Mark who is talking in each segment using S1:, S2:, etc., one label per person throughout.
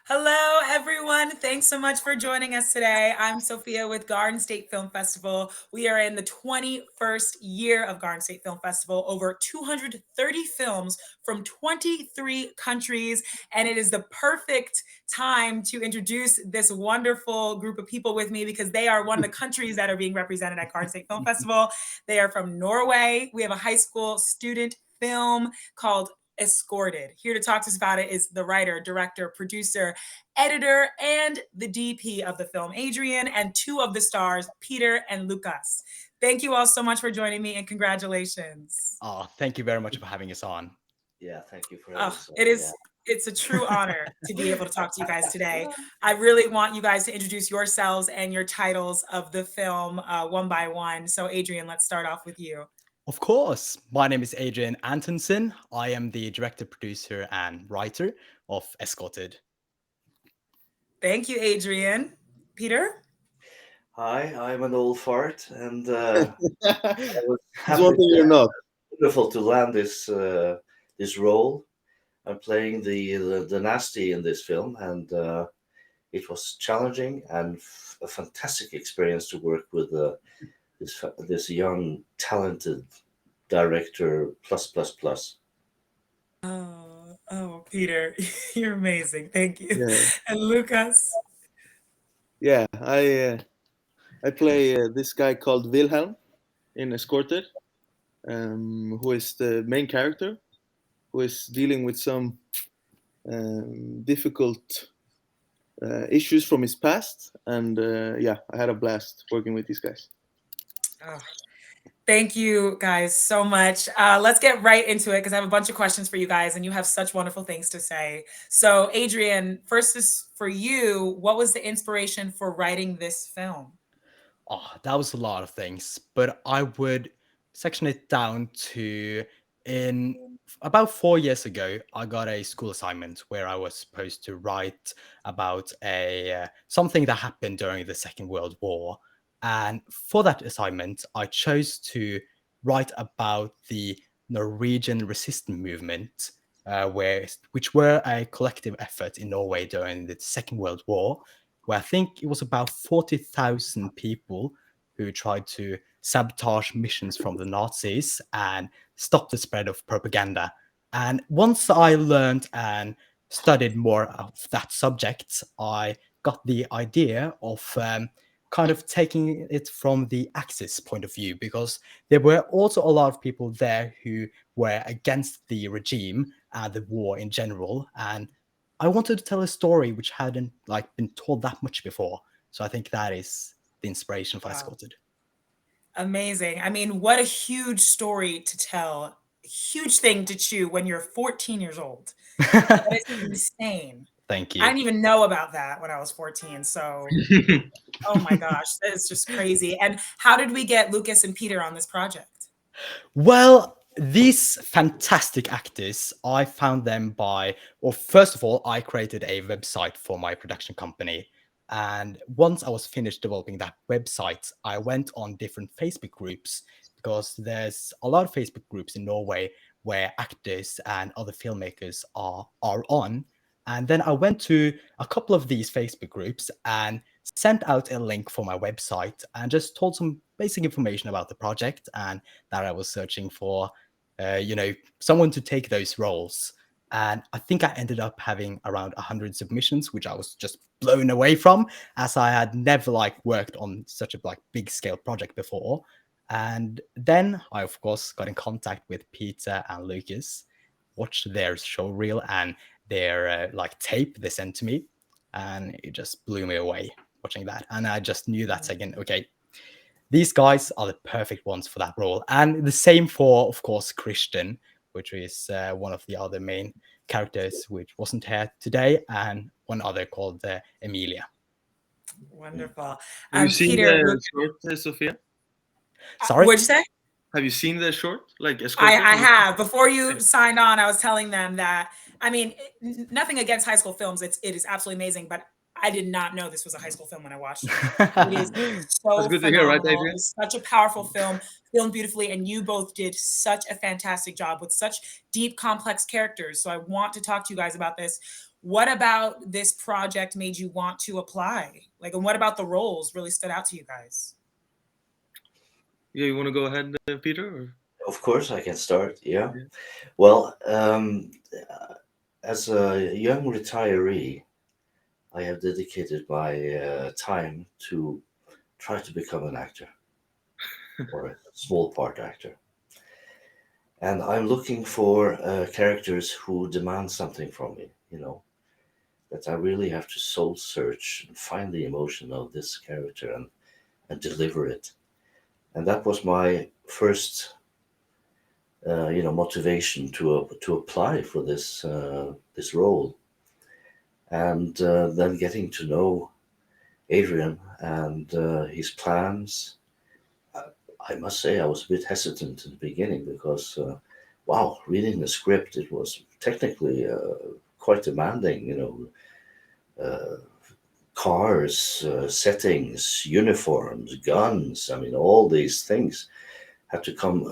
S1: Hello, everyone. Thanks so much for joining us today. I'm Sophia with Garden State Film Festival. We are in the 21st year of Garden State Film Festival, over 230 films from 23 countries, and it is the perfect time to introduce this wonderful group of people with me because they are one of the countries that are being represented at Garden State Film Festival. They are from Norway. We have a high school student film called Escorted. Here to talk to us about it is the writer, director, producer, editor, and the DP of the film, Adrian, and two of the stars, Peter and Lucas. Thank you all so much for joining me, and congratulations.
S2: Oh, thank you very much for having us on.
S3: Yeah, thank you for having us.
S1: It's a true honor to be able to talk to you guys today. I really want you guys to introduce yourselves and your titles of the film one by one. So Adrian, let's start off with you.
S2: Of course, my name is Adrian Antonsen. I am the director, producer, and writer of Escorted.
S1: Thank you, Adrian. Peter?
S3: Hi, I'm an old fart, and I was
S4: It's one thing you're not.
S3: wonderful to land this role. I'm playing the nasty in this film, and it was challenging and a fantastic experience to work with this young, talented director. Plus, plus, plus.
S1: Oh, Peter, you're amazing. Thank you.
S4: Yeah,
S1: And Lucas.
S4: yeah. I play this guy called Wilhelm in Escorted, who is the main character, who is dealing with some difficult issues from his past, and yeah, I had a blast working with these guys.
S1: Oh, thank you guys so much. Let's get right into it because I have a bunch of questions for you guys and you have such wonderful things to say. So Adrian, first is for you. What was the inspiration for writing this film?
S2: Oh, that was a lot of things, but I would section it down to about 4 years ago, I got a school assignment where I was supposed to write about a something that happened during the Second World War. And for that assignment, I chose to write about the Norwegian resistance movement, which were a collective effort in Norway during the Second World War, where I think it was about 40,000 people who tried to sabotage missions from the Nazis and stop the spread of propaganda. And once I learned and studied more of that subject, I got the idea of kind of taking it from the Axis point of view, because there were also a lot of people there who were against the regime and the war in general. And I wanted to tell a story which hadn't been told that much before. So I think that is the inspiration for Escorted.
S1: Amazing. I mean, what a huge story to tell. Huge thing to chew when you're 14 years old. That is insane.
S2: Thank
S1: I
S2: you.
S1: didn't even know about that when I was 14. So, oh my gosh, that is just crazy. And how did we get Lucas and Peter on this project?
S2: Well, these fantastic actors, I found them first of all, I created a website for my production company. And once I was finished developing that website, I went on different Facebook groups because there's a lot of Facebook groups in Norway where actors and other filmmakers are on. And then I went to a couple of these Facebook groups and sent out a link for my website and just told some basic information about the project and that I was searching for, someone to take those roles. And I think I ended up having around 100 submissions, which I was just blown away from, as I had never worked on such a big scale project before. And then I, of course, got in contact with Peter and Lucas, watched their show reel and their tape they sent to me, and it just blew me away watching that. And I just knew that second, okay, these guys are the perfect ones for that role. And the same for, of course, Christian, which is one of the other main characters, which wasn't here today, and one other called Emilia.
S1: Wonderful.
S4: Have you seen
S1: Peter,
S4: the short, Sophia?
S2: Sorry?
S1: What'd you say?
S4: Have you seen the short? Escorted?
S1: I have. Before you signed on, I was telling them that, I mean, nothing against high school films. It is absolutely amazing, but I did not know this was a high school film when I watched it. It is so
S4: That's good to
S1: phenomenal.
S4: hear, right, Adrian?
S1: It's such a powerful film, filmed beautifully, and you both did such a fantastic job with such deep, complex characters. So I want to talk to you guys about this. what about this project made you want to apply? Like, and what about the roles really stood out to you guys?
S4: Yeah, you want to go ahead, Peter? Or?
S3: Of course, I can start. Yeah.
S4: Yeah.
S3: Well, as a young retiree, I have dedicated my time to try to become an actor or a small part actor. And I'm looking for characters who demand something from me, that I really have to soul search and find the emotion of this character and deliver it. And that was my first, motivation to apply for this role. And then getting to know Adrian and his plans. I must say I was a bit hesitant in the beginning because, wow, reading the script, it was technically quite demanding. Cars, settings, uniforms, guns. I mean, all these things had to come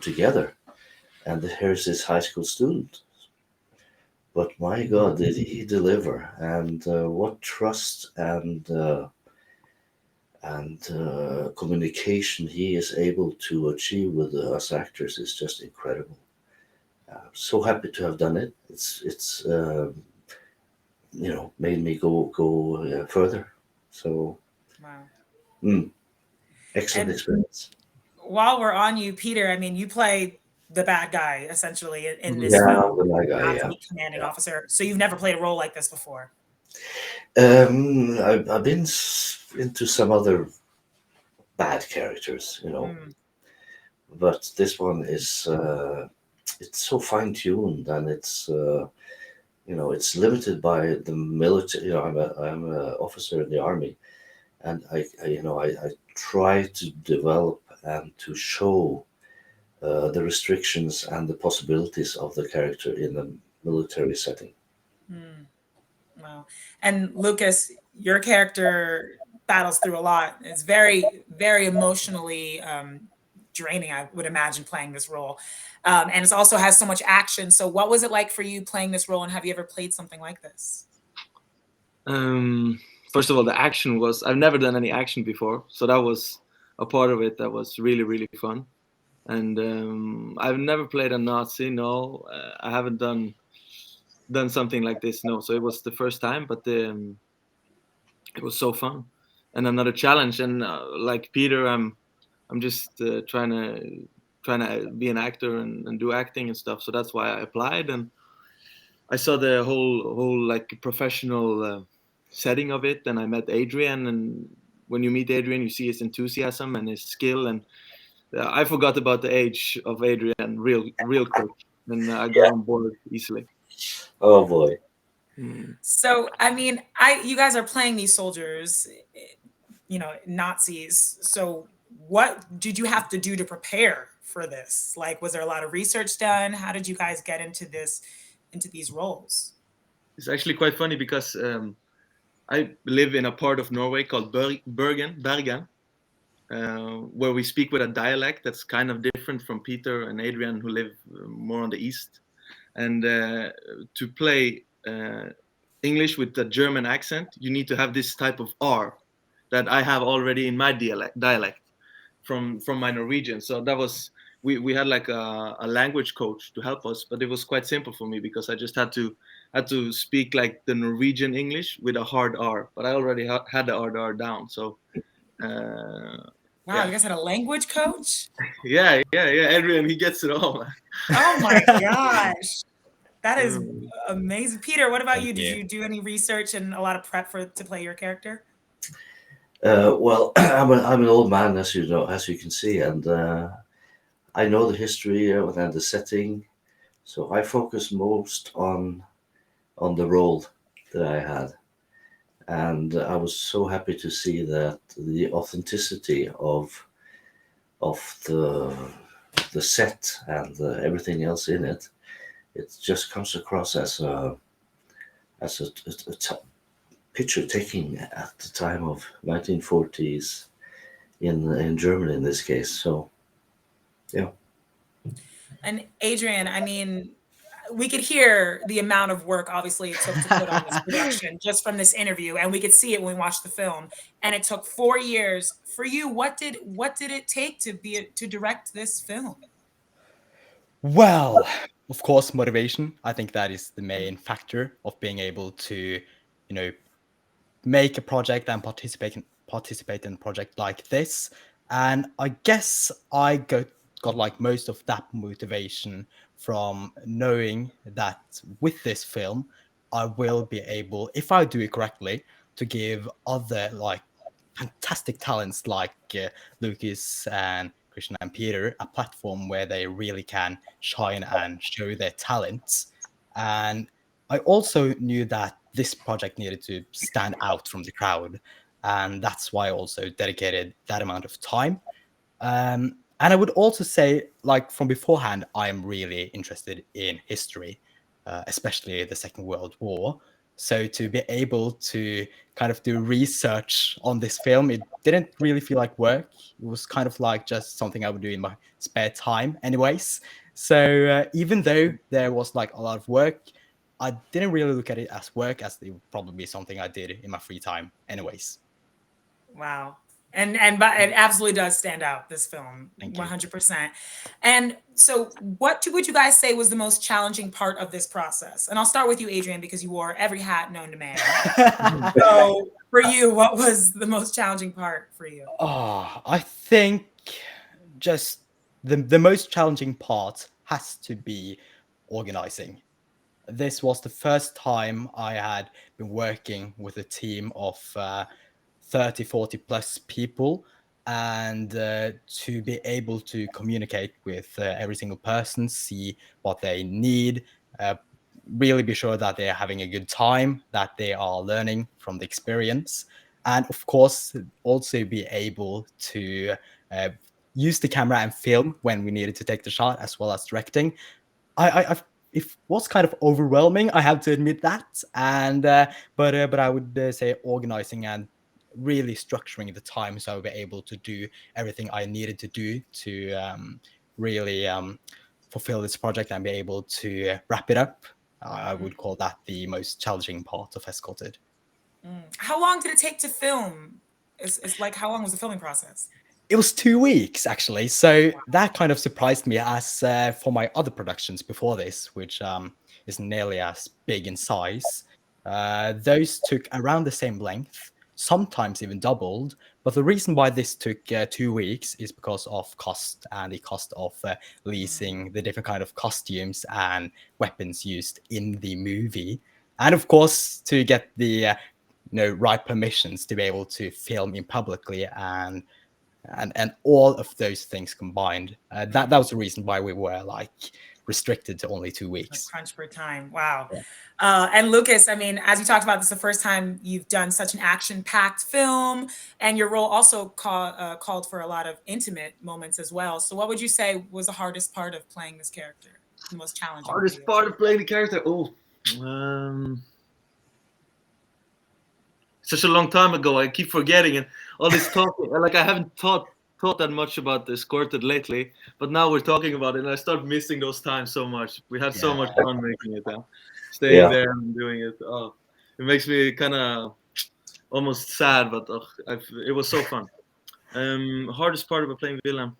S3: together. And here's this high school student. But my God, did he deliver? And what trust and communication he is able to achieve with us actors is just incredible. So happy to have done it. It's made me go further. So
S1: Wow.
S3: excellent
S1: And
S3: experience.
S1: while we're on you, Peter, I mean, you play the bad guy essentially in this
S3: Yeah,
S1: film,
S3: the guy. Yeah,
S1: Nazi commanding officer. So you've never played a role like this before.
S3: I've been into some other bad characters, but this one is it's so fine tuned and it's limited by the military. I'm an officer in the army, and I try to develop and to show the restrictions and the possibilities of the character in a military setting.
S1: Mm, wow. And Lucas, your character battles through a lot. It's very, very emotionally draining, I would imagine, playing this role. And it also has so much action. So what was it like for you playing this role, and have you ever played something like this?
S4: First of all, the action was, I've never done any action before, so that was a part of it that was really, really fun. And I've never played a Nazi. No, I haven't done something like this. No, so it was the first time, but it was so fun and another challenge. And like Peter, I'm just trying to be an actor and do acting and stuff. So that's why I applied, and I saw the whole like professional setting of it, and I met Adrian. And when you meet Adrian, you see his enthusiasm and his skill. And I forgot about the age of Adrian real quick, and I got on board easily.
S3: Oh boy.
S1: So, I mean, you guys are playing these soldiers, Nazis. So what did you have to do to prepare for this? Like, was there a lot of research done? How did you guys get into these roles?
S4: It's actually quite funny because I live in a part of Norway called Bergen, where we speak with a dialect that's kind of different from Peter and Adrian, who live more on the east. And to play English with the German accent, you need to have this type of R that I have already in my dialect from my Norwegian. So that was we had like a language coach to help us, but it was quite simple for me because I just had to speak like the Norwegian English with a hard R, but I already had the hard R down. So
S1: Wow,
S4: yeah.
S1: you guys had a language coach?
S4: Yeah. Adrian, he gets it all, man.
S1: Oh my gosh. That is
S4: Mm.
S1: amazing. Peter, what about
S2: Thank
S1: you? Did
S2: you.
S1: you do any research and a lot of prep to play your character?
S3: Well, I'm an old man, as you know, as you can see, and I know the history and the setting, so I focus most on the role that I had, and I was so happy to see that the authenticity of the set and everything else in it, it just comes across as a picture taking at the time of 1940s in Germany in this case. So yeah.
S1: And Adrian, I mean, we could hear the amount of work obviously it took to put on this production just from this interview, and we could see it when we watched the film. And it took 4 years for you. What did it take to direct this film?
S2: Well, of course, motivation. I think that is the main factor of being able to, you know, make a project and participate in a project like this. And I guess I got like most of that motivation from knowing that with this film, I will be able, if I do it correctly, to give other like fantastic talents like Lucas and Christian and Peter a platform where they really can shine and show their talents. And I also knew that this project needed to stand out from the crowd. And that's why I also dedicated that amount of time. And I would also say, like from beforehand, I am really interested in history, especially the Second World War. So to be able to kind of do research on this film, it didn't really feel like work. It was kind of like just something I would do in my spare time, anyways. So even though there was like a lot of work, I didn't really look at it as work, as it would probably be something I did in my free time, anyways.
S1: Wow. And but it absolutely does stand out, this film.
S2: Thank you.
S1: 100%. And so what would you guys say was the most challenging part of this process? And I'll start with you, Adrian, because you wore every hat known to man. So for you, what was the most challenging part for you?
S2: Oh, I think just the most challenging part has to be organizing. This was the first time I had been working with a team of 30, 40 plus people. And to be able to communicate with every single person, see what they need, really be sure that they're having a good time, that they are learning from the experience. And of course, also be able to use the camera and film when we needed to take the shot, as well as directing. It was kind of overwhelming, I have to admit that. And but I would say organizing and really structuring the time so I would be able to do everything I needed to do to really fulfill this project and be able to wrap it up. I would call that the most challenging part of Escorted.
S1: How long did it take to film? It's like, how long was the filming process?
S2: It was 2 weeks, actually. So that kind of surprised me, as for my other productions before this, which is nearly as big in size, those took around the same length, sometimes even doubled. But the reason why this took 2 weeks is because of cost, and the cost of leasing the different kind of costumes and weapons used in the movie. And of course, to get the right permissions to be able to film in publicly, and all of those things combined, that was the reason why we were like restricted to only 2 weeks.
S1: Crunch for time. Wow. Yeah. And Lucas, I mean, as you talked about, this is the first time you've done such an action-packed film, and your role also called for a lot of intimate moments as well. So what would you say was the hardest part of playing this character? The most challenging?
S4: Hardest part of playing the character? Such a long time ago. I keep forgetting, and all this talking. Like, I haven't thought that much about the Escorted lately, but now we're talking about it, and I start missing those times so much. We had so much fun making it now, staying there and doing it. Oh, it makes me kind of almost sad, but it was so fun. Hardest part about playing Wilhelm,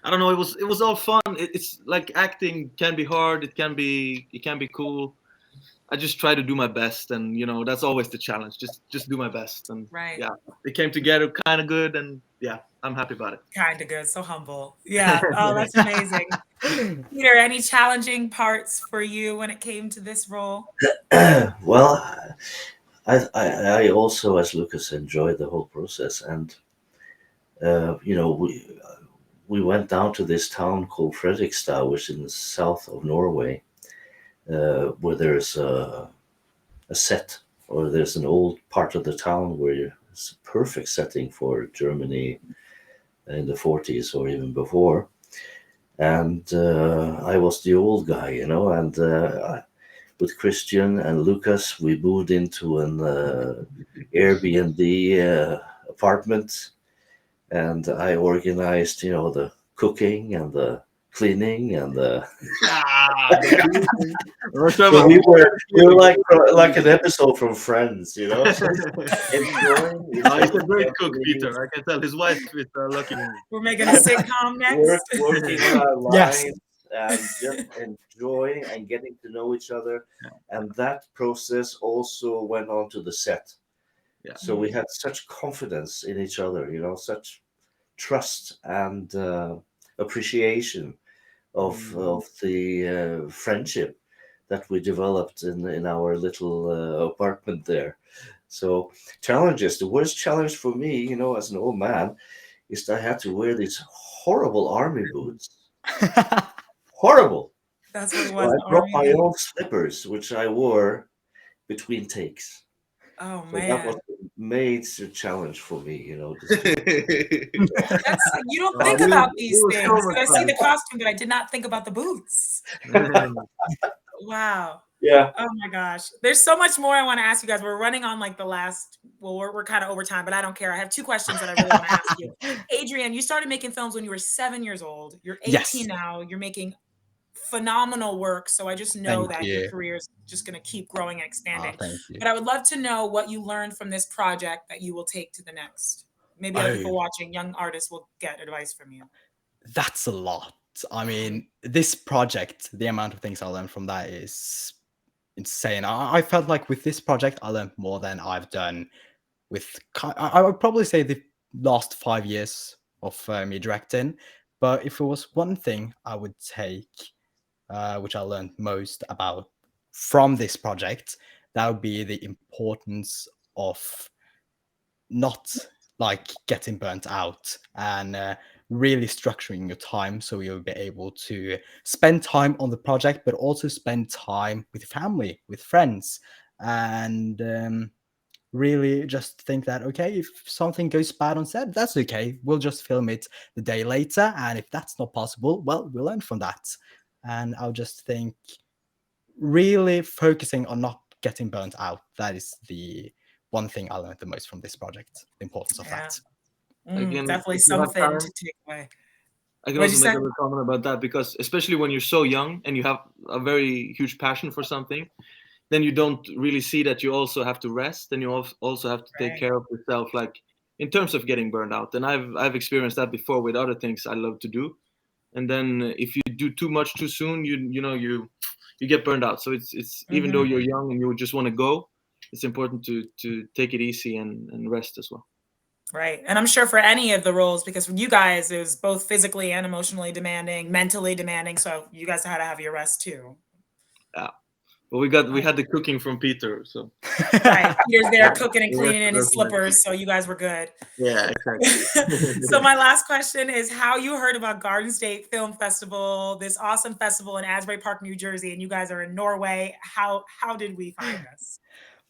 S4: I don't know. It was all fun. It's like acting can be hard. It can be cool. I just try to do my best, and that's always the challenge. Just do my best, and yeah, it came together kind of good, and yeah, I'm happy about it.
S1: Kind of good, so humble. Yeah. Oh, that's amazing. Peter, any challenging parts for you when it came to this role?
S3: Well, I also, as Lucas, enjoyed the whole process, and we went down to this town called Fredrikstad, which is in the south of Norway. Where there's a set, or there's an old part of the town where it's a perfect setting for Germany in the 40s or even before. And I was the old guy, and with Christian and Lucas, we moved into an Airbnb apartment, and I organized, the cooking and the cleaning and
S4: We're
S3: so we were like an episode from Friends, you know, just enjoying each
S4: He's a
S3: other's
S4: great cook,
S3: company,
S4: Peter. I can tell his wife is lucky.
S1: We're making a sitcom next.
S3: working on our
S2: Yes.
S3: lines and just enjoying and getting to know each other. And that process also went on to the set.
S4: Yeah.
S3: So we had such confidence in each other, you know, such trust and appreciation of the friendship that we developed in our little apartment there. So challenges. The worst challenge for me, you know, as an old man, is that I had to wear these horrible army boots. Horrible.
S1: That's what it
S3: So
S1: was.
S3: I
S1: The
S3: brought
S1: army
S3: my
S1: boot.
S3: own slippers, which I wore between takes.
S1: Oh
S3: So that was
S1: man,
S3: a major challenge for me, you know. Just to,
S1: that's you don't
S4: Oh,
S1: think
S4: it
S1: about
S4: was-
S1: these
S4: it was so
S1: things.
S4: much
S1: I see
S4: fun.
S1: the costume, but I did not think about the boots. Wow.
S3: yeah.
S1: Oh my gosh. There's so much more I want to ask you guys. We're running on like the last, well, we're kind of over time, but I don't care. I have two questions that I really want to ask you. Adrian, you started making films when you were 7 years old. You're 18
S2: Yes.
S1: now. You're making phenomenal work. So I just know
S2: Thank
S1: that your
S2: you.
S1: career is just going to keep growing and expanding.
S2: Thank you.
S1: But I would love to know what you learned from this project that you will take to the next. Maybe other people watching, young artists, will get advice from you.
S2: That's a lot. I mean, this project, the amount of things I learned from that is insane. I felt like with this project, I learned more than I've done with, I would probably say, the last 5 years of me directing. But if it was one thing I would take, which I learned most about from this project, that would be the importance of not like getting burnt out and really structuring your time so you'll be able to spend time on the project, but also spend time with family, with friends, and really just think that, okay, if something goes bad on set, that's okay. We'll just film it the day later. And if that's not possible, well, we'll learn from that. And I'll just think really focusing on not getting burnt out. That is the one thing I learned the most from this project, the importance of
S1: Yeah.
S2: that.
S4: Again,
S1: Definitely
S4: if you have
S1: something
S4: time,
S1: to take away.
S4: I can
S1: What'd
S4: also
S1: you
S4: make
S1: say?
S4: a little comment about that, because especially when you're so young and you have a very huge passion for something, then you don't really see that you also have to rest, and you also have to take
S1: Right.
S4: care of yourself, like in terms of getting burned out. And I've experienced that before with other things I love to do. And then if you do too much too soon, you get burned out. So it's even though
S1: Mhm.
S4: you're young and you just want to go, it's important to take it easy and rest as well.
S1: Right. And I'm sure for any of the roles, because for you guys, it was both physically and emotionally demanding, mentally demanding. So you guys had to have your rest too.
S4: Yeah. But we had the cooking from Peter, so
S1: Right. Peter's there cooking and
S4: Yeah,
S1: cleaning in his
S4: definitely.
S1: slippers. So you guys were good.
S4: yeah, exactly.
S1: So my last question is how you heard about Garden State Film Festival, this awesome festival in Asbury Park, New Jersey, and you guys are in Norway. How did we find this?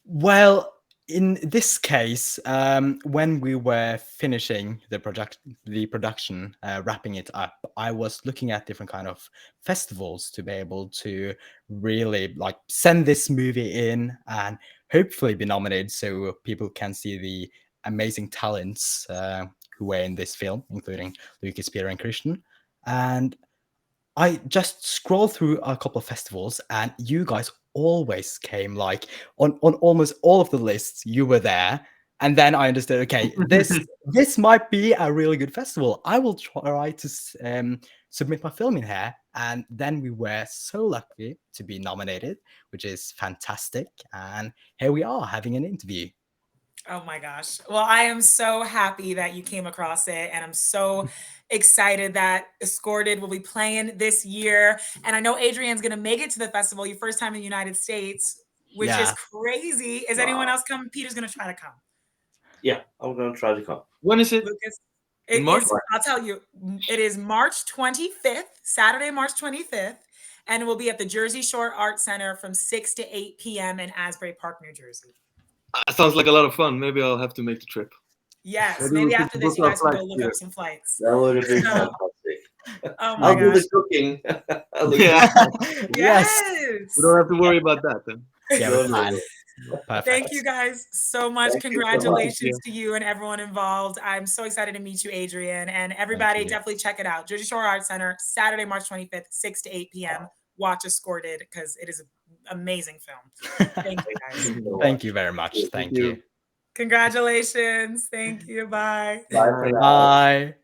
S2: Well, in this case, when we were finishing the production, wrapping it up, I was looking at different kind of festivals to be able to really like send this movie in and hopefully be nominated so people can see the amazing talents who were in this film, including Lucas, Peter, and Christian. And I just scrolled through a couple of festivals, and you guys always came like on almost all of the lists. You were there, and then I understood. Okay, this might be a really good festival. I will try to submit my film in here, and then we were so lucky to be nominated, which is fantastic. And here we are having an interview.
S1: Oh my gosh. Well, I am so happy that you came across it. And I'm so excited that Escorted will be playing this year. And I know Adrian's going to make it to the festival, your first time in the United States, which is
S2: Yeah.
S1: crazy. Is anyone else coming? Peter's going to try to come.
S3: Yeah, I'm going to try to come.
S4: When is it?
S1: Lucas,
S4: In
S1: it
S4: March?
S1: is, I'll tell you, it is March 25th, Saturday, March 25th. And it will be at the Jersey Shore Art Center from 6 to 8 p.m. in Asbury Park, New Jersey.
S4: Sounds like a lot of fun. Maybe I'll have to make the trip.
S1: Yes,
S4: Maybe we
S1: maybe
S4: should
S1: after this,
S4: book
S1: you
S4: our
S1: guys can go
S4: flights
S1: look
S4: here.
S1: up some flights.
S3: That would have been
S1: So-
S3: fantastic.
S1: Oh my
S3: I'll do
S1: gosh.
S3: the cooking.
S4: Yeah.
S2: Yes.
S1: Yes.
S4: We don't have to worry about that then.
S2: Yeah,
S3: No,
S2: we
S3: no,
S2: can.
S3: no.
S2: Perfect.
S1: Thank you guys so much.
S3: Thank you so much.
S1: Congratulations to you and everyone involved. I'm so excited to meet you, Adrian. And everybody,
S2: you.
S1: definitely check it out. Jersey Shore Arts Center, Saturday, March 25th, 6 to 8 p.m. Watch Escorted because it is an amazing film. Thank you, guys.
S2: Thank you very much. Thank you.
S1: Congratulations. Thank you. Bye.
S3: Bye for now.
S2: Bye.